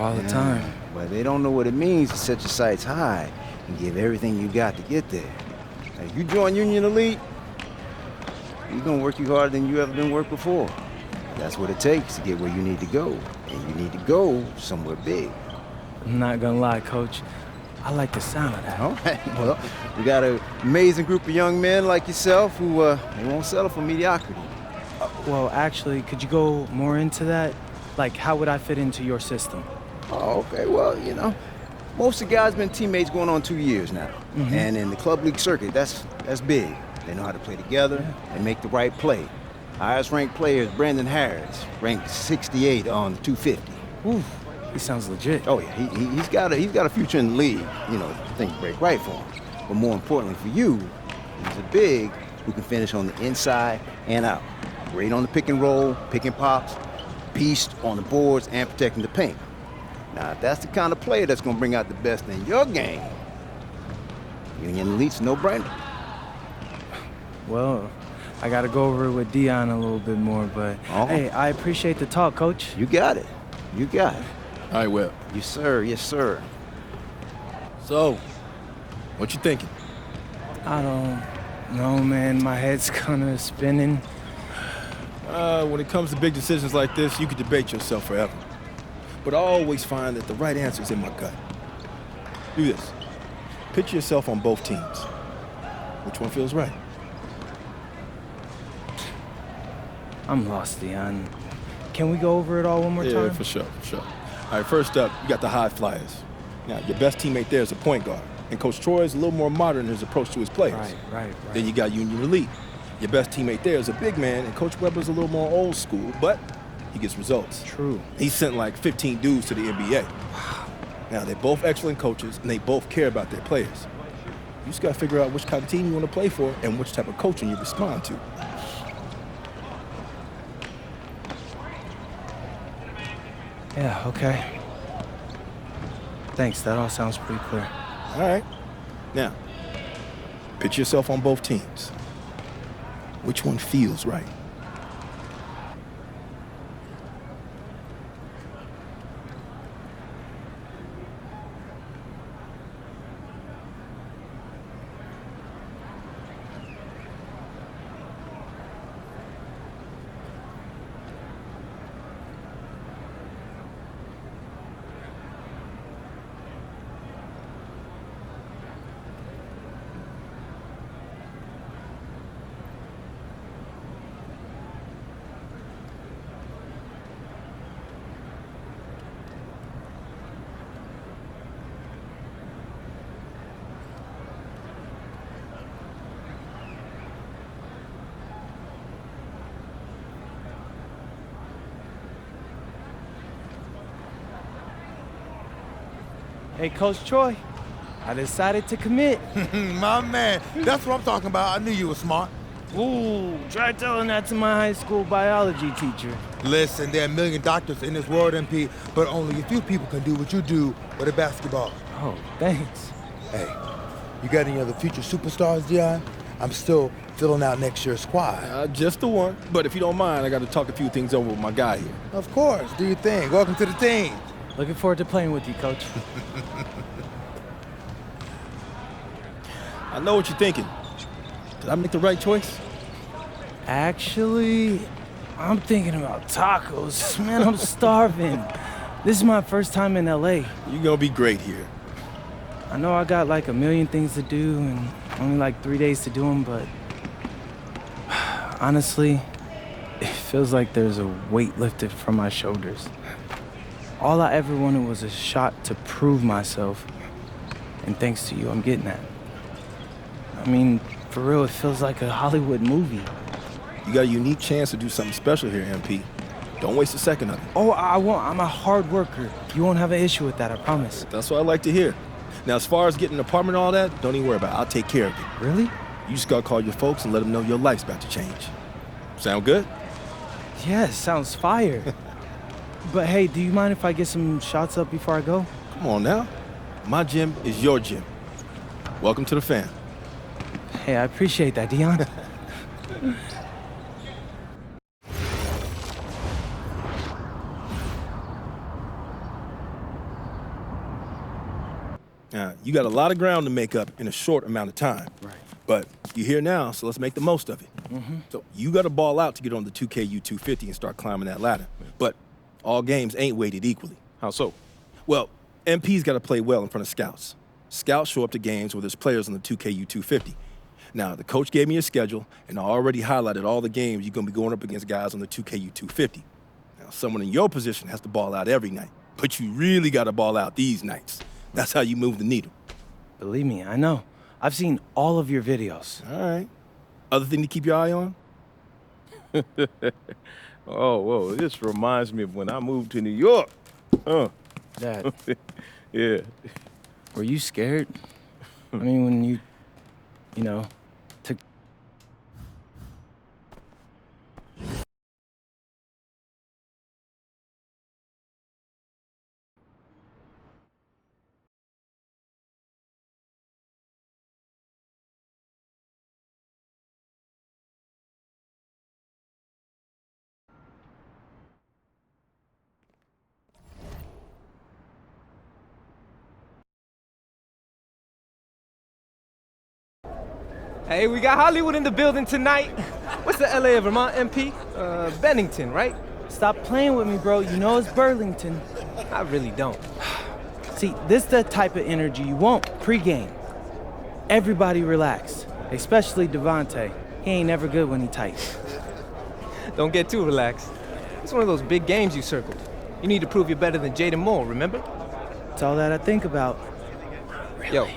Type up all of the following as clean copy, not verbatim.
all the time. But they don't know what it means to set your sights high and give everything you got to get there. Now, if you join Union Elite, you're gonna work you harder than you ever been worked before. That's what it takes to get where you need to go. And you need to go somewhere big. I'm not gonna lie, Coach. I like the sound of that. All right, well, we got an amazing group of young men like yourself who they won't settle for mediocrity. Well, actually, could you go more into that? Like, how would I fit into your system? Oh, okay, well, most of the guys been teammates going on 2 years now. And in the club league circuit, that's big. They know how to play together and make the right play. Highest ranked player is Brandon Harris, ranked 68 on the 250. Ooh, he sounds legit. Oh yeah, he's got a future in the league. Things break right for him. But more importantly for you, he's a big who can finish on the inside and out. Great on the pick and roll, pick and pops, beast on the boards and protecting the paint. Now, if that's the kind of player that's gonna bring out the best in your game, Union Elite's no-brainer. Well, I gotta go over it with Dion a little bit more, but hey, I appreciate the talk, Coach. You got it. You got it. All right, Webb. Yes, sir. Yes, sir. So, what you thinking? I don't know, man. My head's kinda spinning. When it comes to big decisions like this, you could debate yourself forever. But I always find that the right answer is in my gut. Do this. Picture yourself on both teams. Which one feels right? I'm lost, Dion. Can we go over it all one more time? Yeah, for sure. All right, first up, you got the High Flyers. Now, your best teammate there is a point guard, and Coach Troy is a little more modern in his approach to his players. Right. Then you got Union Elite. Your best teammate there is a big man, and Coach Weber's a little more old school, but he gets results. True. He sent like 15 dudes to the NBA. Now, they're both excellent coaches, and they both care about their players. You just got to figure out which kind of team you want to play for and which type of coaching you respond to. Yeah, okay. Thanks, that all sounds pretty clear. All right. Now, picture yourself on both teams. Which one feels right? Hey, Coach Troy, I decided to commit. My man, that's what I'm talking about. I knew you were smart. Ooh, try telling that to my high school biology teacher. Listen, there are a million doctors in this world, MP, but only a few people can do what you do with a basketball. Oh, thanks. Hey, you got any other future superstars, Dion? I'm still filling out next year's squad. Just the one. But if you don't mind, I got to talk a few things over with my guy here. Of course, do your thing. Welcome to the team. Looking forward to playing with you, Coach. I know what you're thinking. Did I make the right choice? Actually, I'm thinking about tacos. Man, I'm starving. This is my first time in LA. You're going to be great here. I know I got like a million things to do and only like 3 days to do them, but honestly, it feels like there's a weight lifted from my shoulders. All I ever wanted was a shot to prove myself, and thanks to you, I'm getting that. I mean, for real, it feels like a Hollywood movie. You got a unique chance to do something special here, MP. Don't waste a second of it. Oh, I won't. I'm a hard worker. You won't have an issue with that, I promise. That's what I like to hear. Now, as far as getting an apartment and all that, don't even worry about it. I'll take care of it. Really? You just gotta call your folks and let them know your life's about to change. Sound good? Yeah, sounds fire. But hey, do you mind if I get some shots up before I go? Come on now. My gym is your gym. Welcome to the fam. Hey, I appreciate that, Dion. You got a lot of ground to make up in a short amount of time. Right. But you're here now, so let's make the most of it. So you got to ball out to get on the 2KU 250 and start climbing that ladder. But all games ain't weighted equally. How so? Well, MP's got to play well in front of scouts. Scouts show up to games where there's players on the 2KU 250. Now, the coach gave me a schedule, and I already highlighted all the games you're going to be going up against guys on the 2KU 250. Now, someone in your position has to ball out every night, but you really got to ball out these nights. That's how you move the needle. Believe me, I know. I've seen all of your videos. All right. Other thing to keep your eye on? Oh, whoa, this reminds me of when I moved to New York. Dad, Yeah. were you scared? I mean, when you took... Hey, we got Hollywood in the building tonight. What's the LA of Vermont MP? Bennington, right? Stop playing with me, bro. You know it's Burlington. I really don't. See, this the type of energy you want pre-game. Everybody relax, especially Devontae. He ain't never good when he tight. Don't get too relaxed. It's one of those big games you circled. You need to prove you're better than Jaden Moore, remember? It's all that I think about. Yo,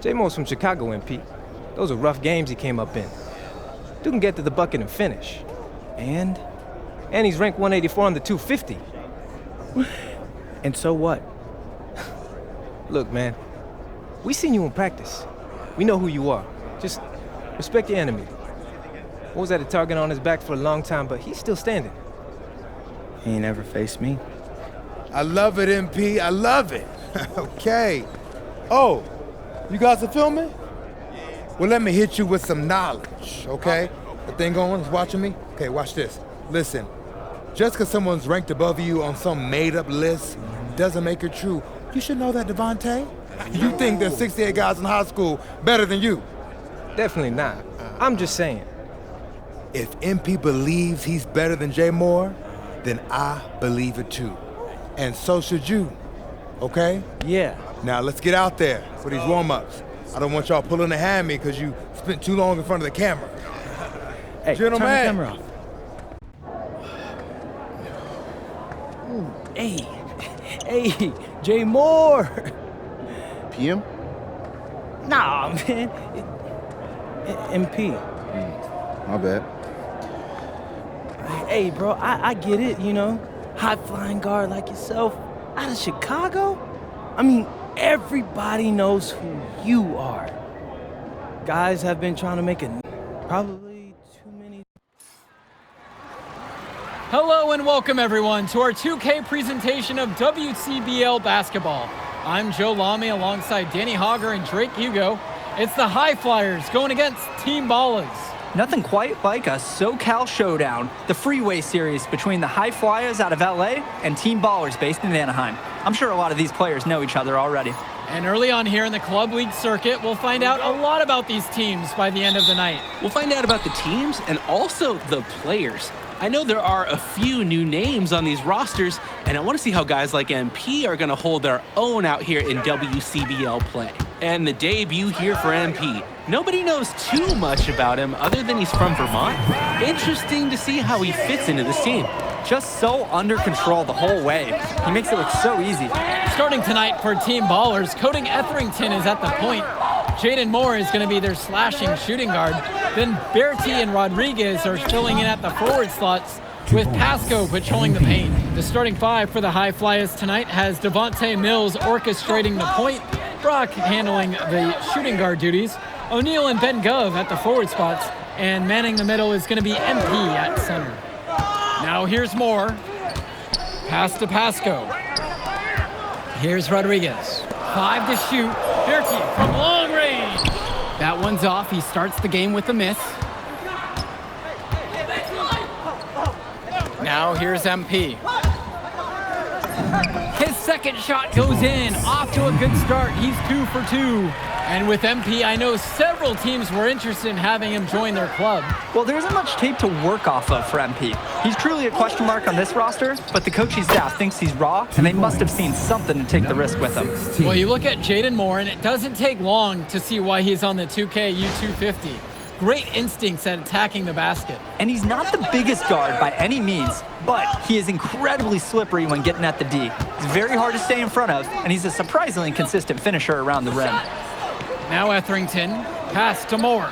J Moore's from Chicago, MP. Those are rough games he came up in. Dude can get to the bucket and finish. And And he's ranked 184 on the 250. so what? Look, man, we seen you in practice. We know who you are. Just respect your enemy. What was that, a target on his back for a long time, but he's still standing. He ain't ever faced me. I love it, MP. I love it. Okay. Oh, you guys are filming? Well, let me hit you with some knowledge, okay? The thing going is watching me? Okay, watch this. Listen, just because someone's ranked above you on some made-up list doesn't make it true. You should know that, Devontae. You think there's 68 guys in high school better than you. Definitely not. I'm just saying. If MP believes he's better than Jay Moore, then I believe it too. And so should you, okay? Yeah. Now let's get out there for these warm-ups. I don't want y'all pulling a hammy because you spent too long in front of the camera. Hey, Gentlemen. turn the camera off. Hey, Jay Moore. PM? Nah, man. MP. My bad. Hey, bro, I get it, you know. High-flying guard like yourself out of Chicago? I mean, everybody knows who you are. Guys have been trying to make it probably too many. Hello and welcome everyone to our 2K presentation of WCBL basketball. I'm Joe Lamy alongside Danny Hogger and Drake Hugo. It's the High Flyers going against Team Ballers. Nothing quite like a SoCal showdown, the freeway series between the High Flyers out of LA and Team Ballers based in Anaheim. I'm sure a lot of these players know each other already. And early on here in the Club League circuit, we'll find out a lot about these teams by the end of the night. We'll find out about the teams and also the players. I know there are a few new names on these rosters, and I want to see how guys like MP are going to hold their own out here in WCBL play. And the debut here for MP. Nobody knows too much about him other than he's from Vermont. Interesting to see how he fits into this team. Just so under control the whole way. He makes it look so easy. Starting tonight for Team Ballers, Coding Etherington is at the point. Jaden Moore is going to be their slashing shooting guard. Then Bertie and Rodriguez are filling in at the forward slots, with Pasco patrolling the paint. The starting five for the High Flyers tonight has Devontae Mills orchestrating the point, Brock handling the shooting guard duties, O'Neal and Ben Gov at the forward spots, and manning the middle is going to be MP at center. Now here's Moore. Pass to Pasco. Here's Rodriguez. 5 to shoot. Bertie from long range. That one's off. He starts the game with a miss. Now here's MP. His second shot goes in. Off to a good start. He's 2 for 2. And with MP, I know several teams were interested in having him join their club. Well, there isn't much tape to work off of for MP. He's truly a question mark on this roster, but the coaching staff thinks he's raw, and they must have seen something to take the risk with him. Well, you look at Jaden Moore, and it doesn't take long to see why he's on the 2K U250. Great instincts at attacking the basket. And he's not the biggest guard by any means, but he is incredibly slippery when getting at the D. He's very hard to stay in front of, and he's a surprisingly consistent finisher around the rim. Now Etherington, pass to Moore.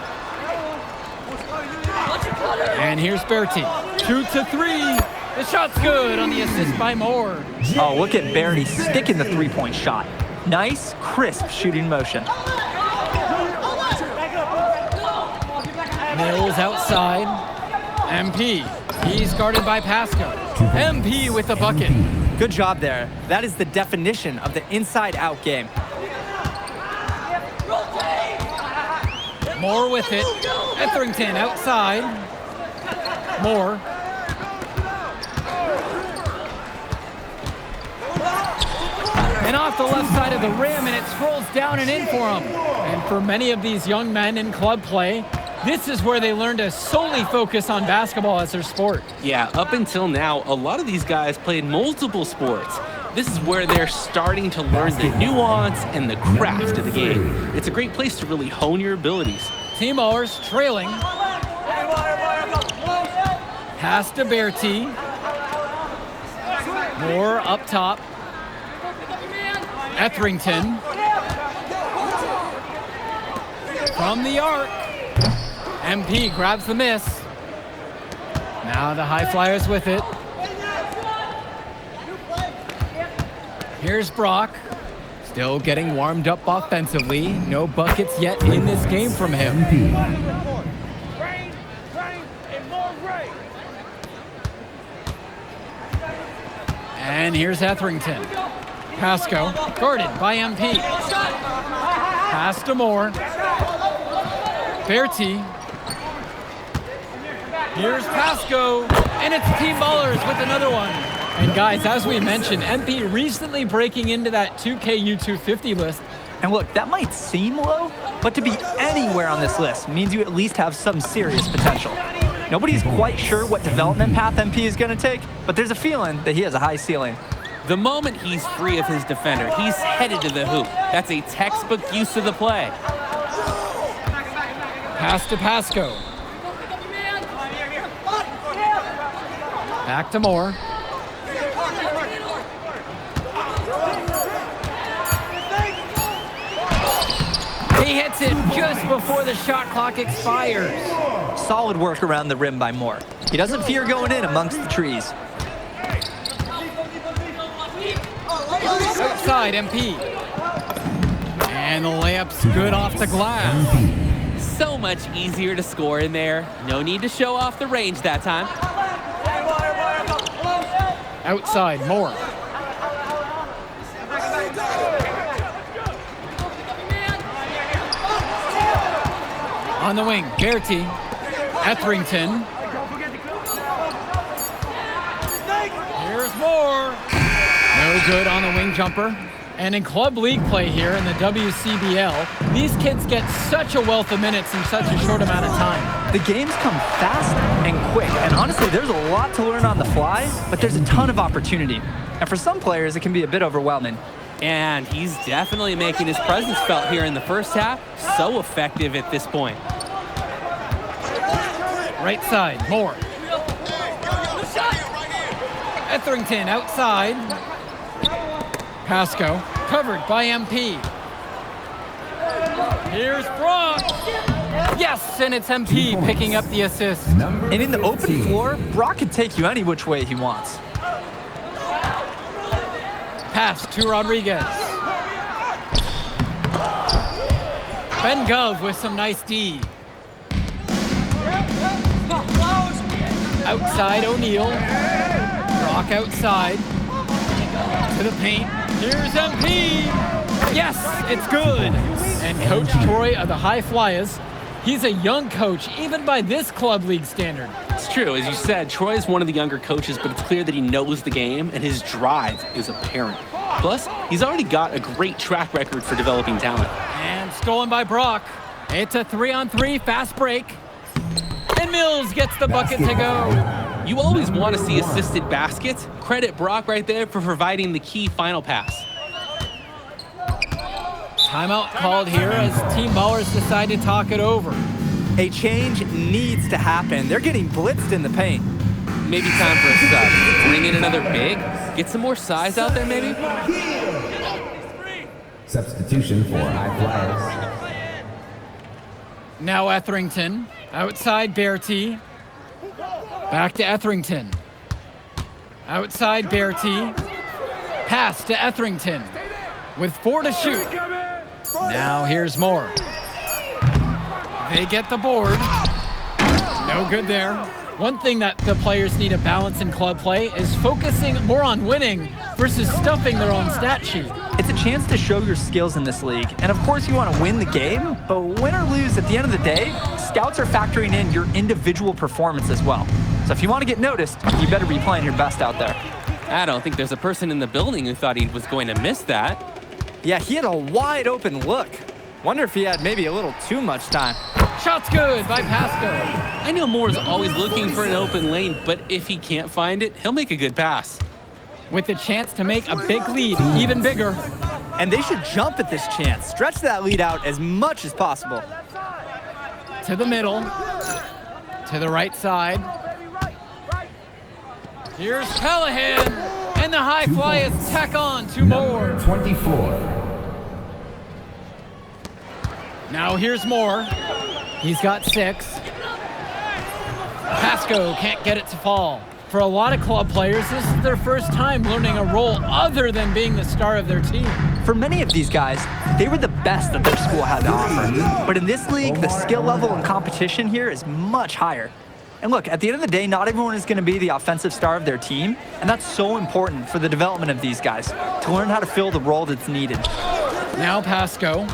And here's Bertie. Shoots a 3. The shot's good on the assist by Moore. Oh, look at Bertie sticking the three-point shot. Nice, crisp shooting motion. Mills outside. MP. He's guarded by Pasco. MP with the bucket. Good job there. That is the definition of the inside-out game. Moore with it. Etherington outside. Moore. And off the left side of the rim, and it scrolls down and in for him. And for many of these young men in club play, this is where they learn to solely focus on basketball as their sport. Yeah, up until now, a lot of these guys played multiple sports. This is where they're starting to learn the nuance and the craft of the game. It's a great place to really hone your abilities. Team Ballers trailing. Pass to Bertie. Moore up top. Etherington. From the arc. MP grabs the miss. Now the High Flyers with it. Here's Brock. Still getting warmed up offensively. No buckets yet in this game from him. And here's Etherington. Pasco, guarded by MP. Pass to Moore. Bertie. Here's Pasco, and it's Team Ballers with another one. And guys, as we mentioned, MP recently breaking into that 2K U250 list. And look, that might seem low, but to be anywhere on this list means you at least have some serious potential. Nobody's quite sure what development path MP is going to take, but there's a feeling that he has a high ceiling. The moment he's free of his defender, he's headed to the hoop. That's a textbook use of the play. Pass to Pasco. Back to Moore. He hits it just before the shot clock expires. Solid work around the rim by Moore. He doesn't fear going in amongst the trees. Outside, MP. And the layup's good off the glass. So much easier to score in there. No need to show off the range that time. Outside, Moore. On the wing, Bertie. Etherington. Here's Moore. No good on the wing jumper. And in club league play here in the WCBL, these kids get such a wealth of minutes in such a short amount of time. The games come fast and quick, and honestly, there's a lot to learn on the fly, but there's a ton of opportunity. And for some players, it can be a bit overwhelming. And he's definitely making his presence felt here in the first half. So effective at this point. Right side, Moore. Etherington outside. Pasco, covered by MP. Here's Brock. Yes, and it's MP picking up the assist. And in the open floor, Brock can take you any which way he wants. Pass to Rodriguez. Ben Gov with some nice D. Outside O'Neal. Brock outside. To the paint. Here's MP. Yes, it's good. And Coach Troy of the High Flyers, he's a young coach, even by this club league standard. It's true. As you said, Troy is one of the younger coaches, but it's clear that he knows the game, and his drive is apparent. Plus, he's already got a great track record for developing talent. And stolen by Brock. It's a 3-on-3 fast break. And Mills gets the bucket to go. You always want to see assisted baskets. Credit Brock right there for providing the key final pass. Timeout called here as Team Ballers decide to talk it over. A change needs to happen. They're getting blitzed in the paint. Maybe time for a sub. Bring in another big. Get some more size out there, maybe. Substitution for High Flyers. Now Etherington. Outside Bertie. Back to Etherington. Outside Bertie. Pass to Etherington. With 4 to shoot. Now here's Moore. They get the board. No good there. One thing that the players need to balance in club play is focusing more on winning versus stuffing their own stat sheet. It's a chance to show your skills in this league. And of course you want to win the game, but win or lose, at the end of the day, scouts are factoring in your individual performance as well. So if you want to get noticed, you better be playing your best out there. I don't think there's a person in the building who thought he was going to miss that. Yeah, he had a wide open look. Wonder if he had maybe a little too much time. Shot's good by Pasco. I know Moore's always looking for an open lane, but if he can't find it, he'll make a good pass. With the chance to make a big lead even bigger. And they should jump at this chance. Stretch that lead out as much as possible. To the middle. To the right side. Here's Callahan. And the High Flyers tack on 2 more. 24. Now here's Moore. He's got 6. Pasco can't get it to fall. For a lot of club players, this is their first time learning a role other than being the star of their team. For many of these guys, they were the best that their school had to offer. But in this league, the skill level and competition here is much higher. And look, at the end of the day, not everyone is going to be the offensive star of their team, and that's so important for the development of these guys, to learn how to fill the role that's needed. Now Pasco.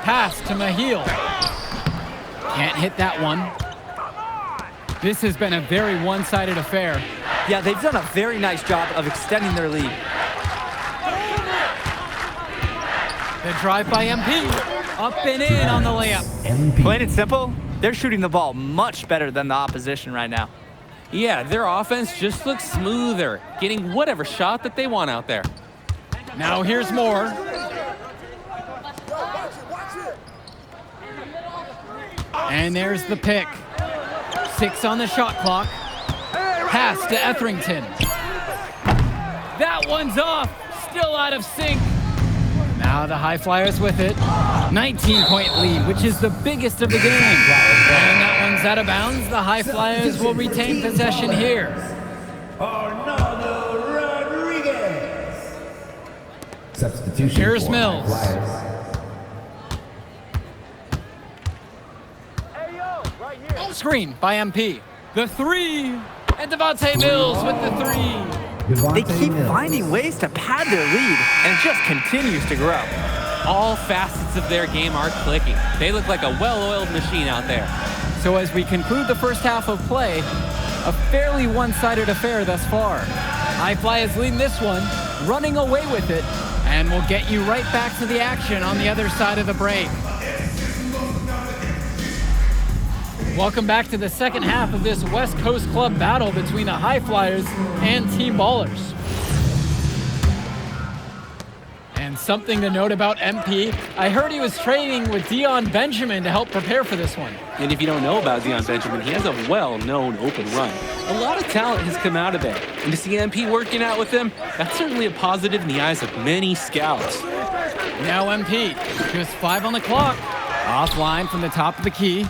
Pass to Mahil. Can't hit that one. This has been a very one-sided affair. Yeah, they've done a very nice job of extending their lead. The drive by MP. Up and in on the layup. Plain and simple, they're shooting the ball much better than the opposition right now. Yeah, their offense just looks smoother, getting whatever shot that they want out there. Now here's Moore. And there's the pick. 6 on the shot clock. Pass to Etherington. That one's off. Still out of sync. Now the High Flyers with it. 19-point lead, which is the biggest of the game. And that one's out of bounds. The High Flyers will retain possession here. Arnaldo Rodriguez. Substitution Here's for Mills. High Flyers. Screen by MP. The 3. And Devontae Mills with the 3. They keep finding ways to pad their lead, and it just continues to grow. All facets of their game are clicking. They look like a well-oiled machine out there. So as we conclude the first half of play, a fairly one-sided affair thus far. High Flyers leading this one, running away with it, and we'll get you right back to the action on the other side of the break. Welcome back to the second half of this West Coast Club battle between the High Flyers and Team Ballers. And something to note about MP, I heard he was training with Dion Benjamin to help prepare for this one. And if you don't know about Dion Benjamin, he has a well-known open run. A lot of talent has come out of there. And to see MP working out with them, that's certainly a positive in the eyes of many scouts. Now MP, just 5 on the clock. Offline from the top of the key.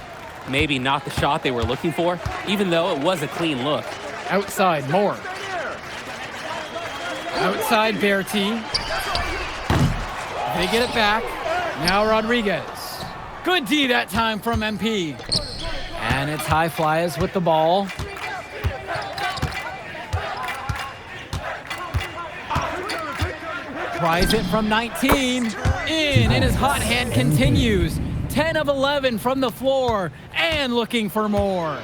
Maybe not the shot they were looking for, even though it was a clean look. Outside, Moore. Outside, Bertie. They get it back. Now Rodriguez. Good D that time from MP. And it's High Flyers with the ball. Tries it from 19. In, and his hot hand continues. 10 of 11 from the floor. and looking for more.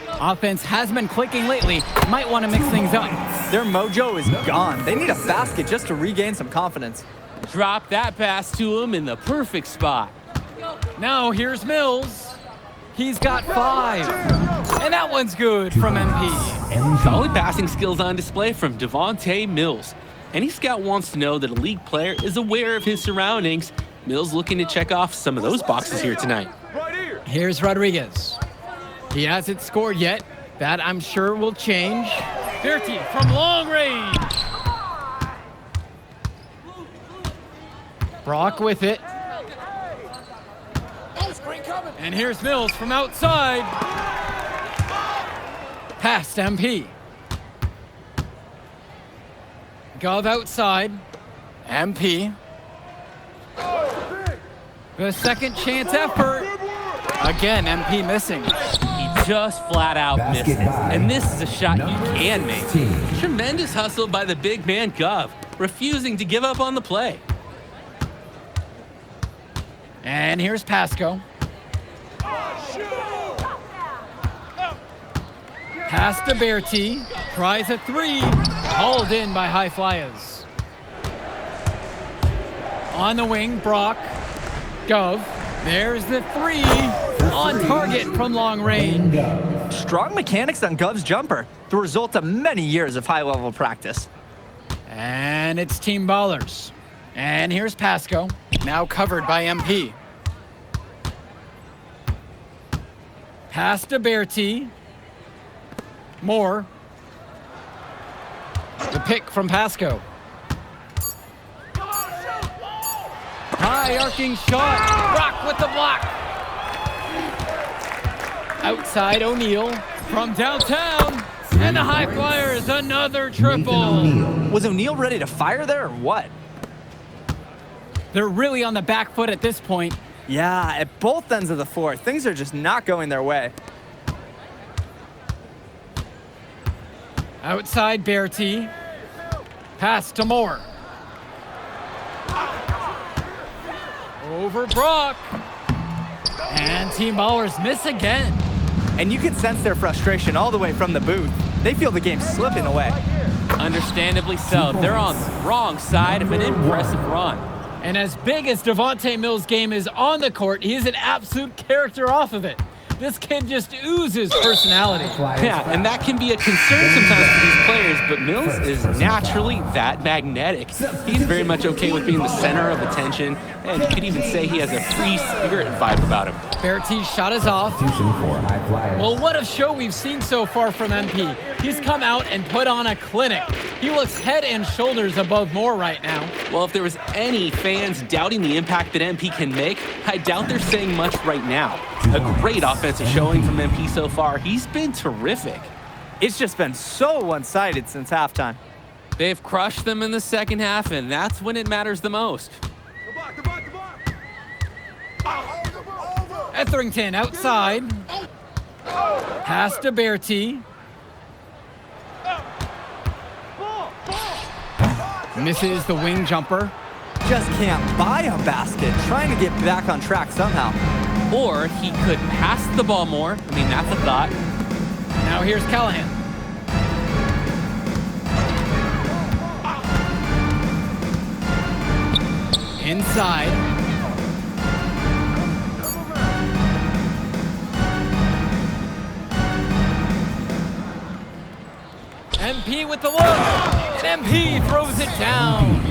Offense has been clicking lately. Might want to mix things up. Their mojo is gone. They need a basket just to regain some confidence. Drop that pass to him in the perfect spot. Now here's Mills. He's got 5. And that one's good from MP. Solid passing skills on display from Devontae Mills. Any scout wants to know that a league player is aware of his surroundings. Mills looking to check off some of those boxes here tonight. Here's Rodriguez. He hasn't scored yet. That, I'm sure, will change. Berti from long range. Brock with it. And here's Mills from outside. Past MP. Gov outside. MP. The second chance effort. Again, MP missing. He just flat out missed it. And this is a shot you can make. Tremendous hustle by the big man Gov, refusing to give up on the play. And here's Pasco. Pass to Berti. Tries a 3. Hauled in by High Flyers. On the wing, Brock. Gov. There's the 3. On target from long range. Strong mechanics on Gov's jumper. The result of many years of high-level practice. And it's Team Ballers. And here's Pasco. Now covered by MP. Pass to Berti. Moore. The pick from Pasco. High arcing shot. Brock with the block. Outside O'Neal from downtown. And the High Flyers, another triple. Was O'Neal ready to fire there or what? They're really on the back foot at this point. Yeah, at both ends of the floor, things are just not going their way. Outside Berti. Pass to Moore. Over Brock. And Team Ballers miss again. And you can sense their frustration all the way from the booth. They feel the game slipping away. Understandably so. They're on the wrong side of an impressive run. And as big as Devontae Mills' game is on the court, he is an absolute character off of it. This kid just oozes personality. Yeah, and that can be a concern sometimes for these players, but Mills is naturally that magnetic. He's very much okay with being the center of attention, and you could even say he has a free spirit vibe about him. Berti's shot is off. Well, what a show we've seen so far from MP. He's come out and put on a clinic. He looks head and shoulders above Moore right now. Well, if there was any fans doubting the impact that MP can make, I doubt they're saying much right now. A great offensive showing from MP so far. He's been terrific. It's just been so one-sided since halftime. They've crushed them in the second half, and that's when it matters the most. Etherington outside. Pass to Berti. Misses the wing jumper. Just can't buy a basket, trying to get back on track somehow. Or he could pass the ball more. I mean, that's a thought. Now here's Callahan. Inside. MP with the look. And MP throws it down.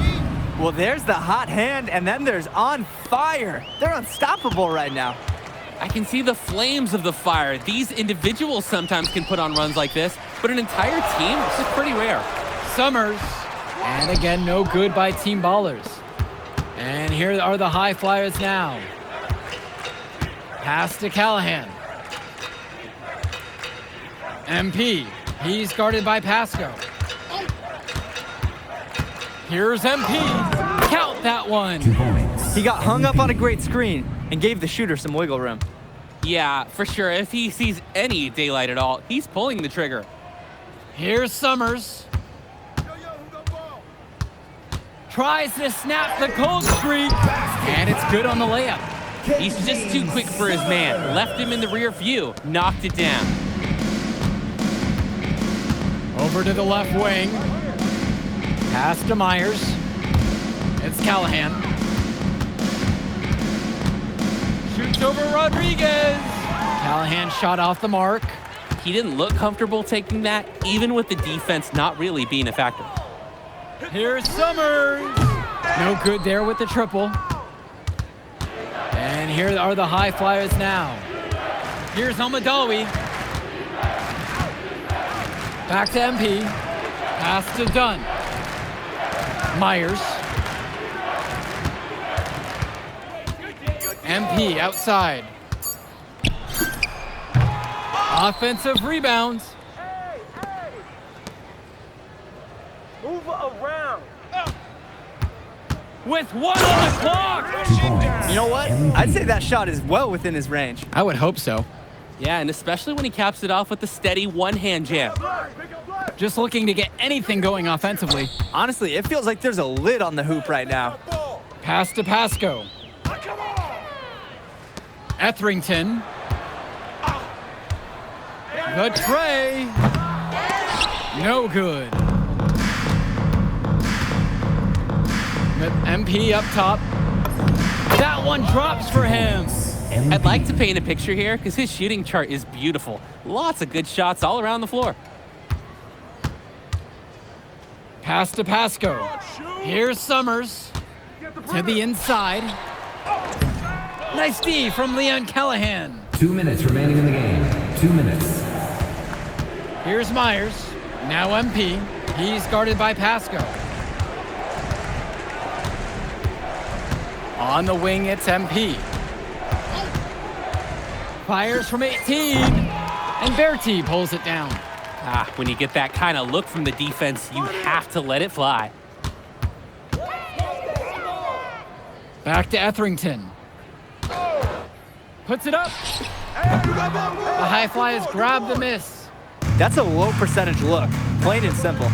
Well, there's the hot hand, and then there's on fire. They're unstoppable right now. I can see the flames of the fire. These individuals sometimes can put on runs like this, but an entire team is just pretty rare. Summers. And again, no good by Team Ballers. And here are the High Flyers now. Pass to Callahan. MP. He's guarded by Pasco. Here's MP. Count that one. He got hung up on a great screen and gave the shooter some wiggle room. Yeah, for sure. If he sees any daylight at all, he's pulling the trigger. Here's Summers. Tries to snap the cold streak. And it's good on the layup. He's just too quick for his man. Left him in the rear view. Knocked it down. Over to the left wing. Pass to Myers. It's Callahan. Shoots over Rodriguez. Callahan shot off the mark. He didn't look comfortable taking that, even with the defense not really being a factor. Here's Summers. No good there with the triple. And here are the high flyers now. Here's Almadawi. Back to MP. Pass to Dunn. Myers. MP outside. Offensive rebounds. Move around. With 1 on the clock. 2 points. You know what? MVP. I'd say that shot is well within his range. I would hope so. Yeah, and especially when he caps it off with a steady one-hand jam. Just looking to get anything going offensively. Honestly, it feels like there's a lid on the hoop right now. Pass to Pasco. Etherington. The tray. No good. MP up top. That one drops for him. I'd like to paint a picture here because his shooting chart is beautiful. Lots of good shots all around the floor. Pass to Pasco. Here's Summers. To the inside. Nice D from Leon Callahan. 2 minutes remaining in the game. 2 minutes. Here's Myers. Now MP. He's guarded by Pasco. On the wing, it's MP. Fires from 18. And Berti pulls it down. When you get that kind of look from the defense, you have to let it fly. Back to Etherington. Puts it up. The high flyers grab the miss. That's a low percentage look, plain and simple.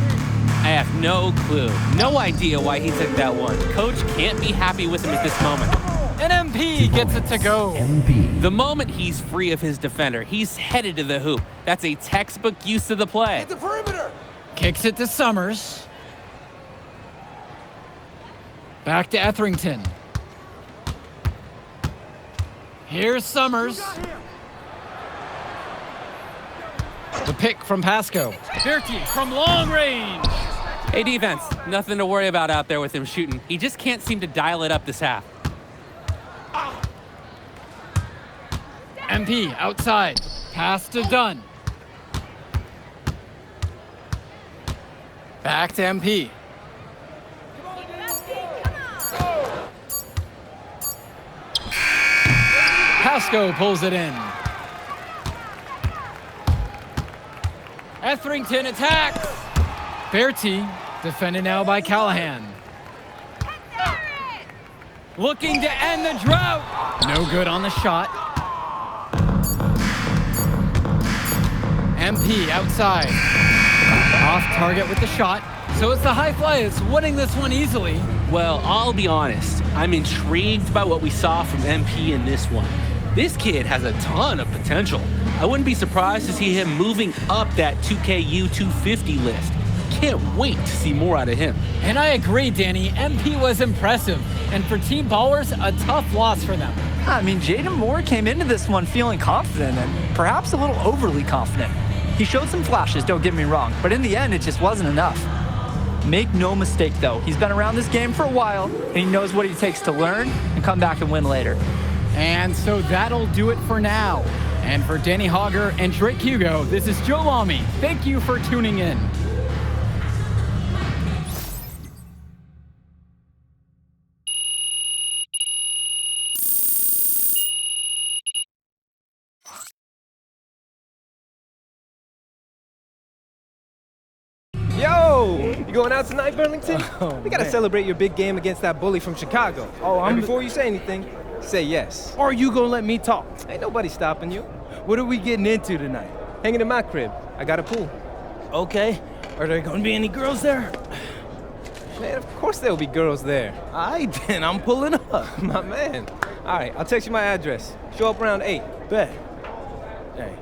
I have no clue, no idea why he took that one. Coach can't be happy with him at this moment. And MP gets it to go. MP. The moment he's free of his defender, he's headed to the hoop. That's a textbook use of the play. Kicks it to Summers. Back to Etherington. Here's Summers. The pick from Pasco. Berti from long range. Hey, defense, nothing to worry about out there with him shooting. He just can't seem to dial it up this half. MP outside. Pass to Dunn. Back to MP. Pasco pulls it in. Etherington attacks. Berti defended now by Callahan. Looking to end the drought. No good on the shot. MP outside. Off target with the shot. So it's the high flyers winning this one easily. Well, I'll be honest. I'm intrigued by what we saw from MP in this one. This kid has a ton of potential. I wouldn't be surprised to see him moving up that 2KU 250 list. Can't wait to see more out of him. And I agree, Danny. MP was impressive. And for Team Ballers, a tough loss for them. I mean, Jaden Moore came into this one feeling confident and perhaps a little overly confident. He showed some flashes, don't get me wrong, but in the end, it just wasn't enough. Make no mistake, though. He's been around this game for a while, and he knows what it takes to learn and come back and win later. And so that'll do it for now. And for Danny Hogger and Drake Hugo, this is Joe Lamy. Thank you for tuning in. Yo, you going out tonight, Burlington? We gotta celebrate your big game against that bully from Chicago. And before you say anything, say yes. Or you gonna let me talk? Ain't nobody stopping you. What are we getting into tonight? Hanging in my crib. I got a pool. Okay. Are there gonna be any girls there? Man, of course there'll be girls there. Aight then, I'm pulling up. My man. All right, I'll text you my address. Show up around 8. Bet. Hey,